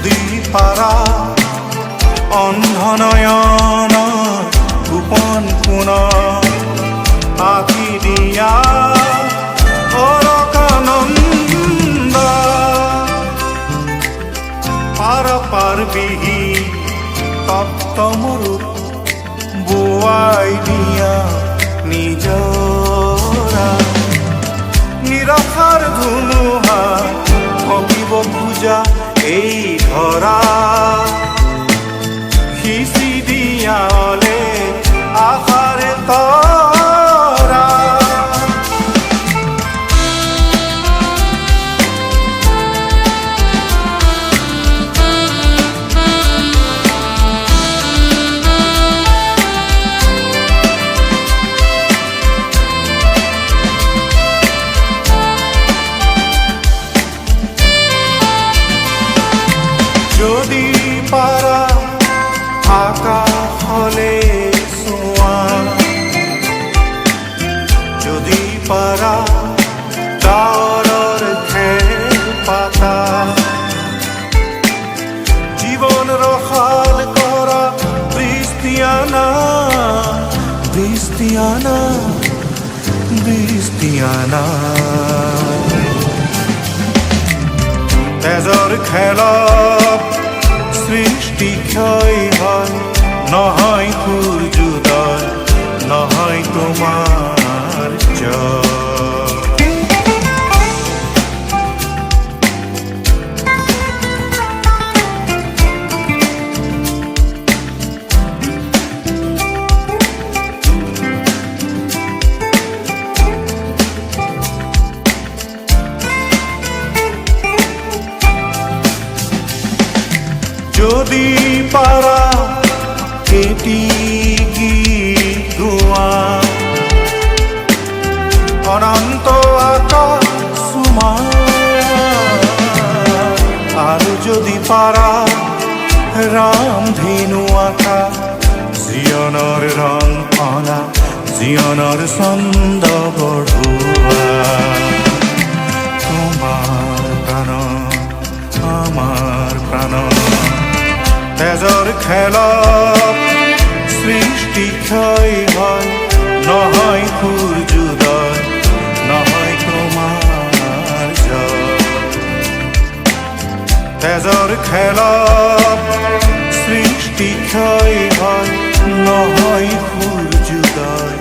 যদি পারা অন্ধ নয়ন গোপন কোণ আঁকি দিয়া অৰকানন্দ পাৰ পাৰবিহি তপ্ত মৰুত বোৱাই দিয়া নিজৰা নিৰখাৰ ধুমুহা কঁপিব খোজা এই ধৰা সিঁচি দিয়ালে আশাৰে তৰা যদি পারা আকাশলে চোৱা যদি পাৰা ডাৱৰৰ খেল পাতা জীৱন ৰসাল কৰা বৃষ্টিয়ানা বৃষ্টিয়ানা বৃষ্টিয়ানা তেজৰ খেলত সৃষ্টি ক্ষয় হয় নহয় সূৰ্যোদয় নহয় তোমাৰ জয় যদি পাৰা এটি গীত গোৱা অনন্ত আকাশ চুমা আৰু যদি পাৰা ৰামধেনু আঁকা জীৱনৰ ৰং অনা জীৱনৰ ছন্দ বঢ়োৱা তোমাৰ প্ৰাণ আমাৰ প্ৰাণ তেজৰ খেলত সৃষ্টি ক্ষয় হয় নহয় সূৰ্যোদয় নহয় তোমাৰ জয় তেজৰ খেলত সৃষ্টি ক্ষয় হয় নহয় সূৰ্যোদয়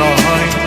নহয়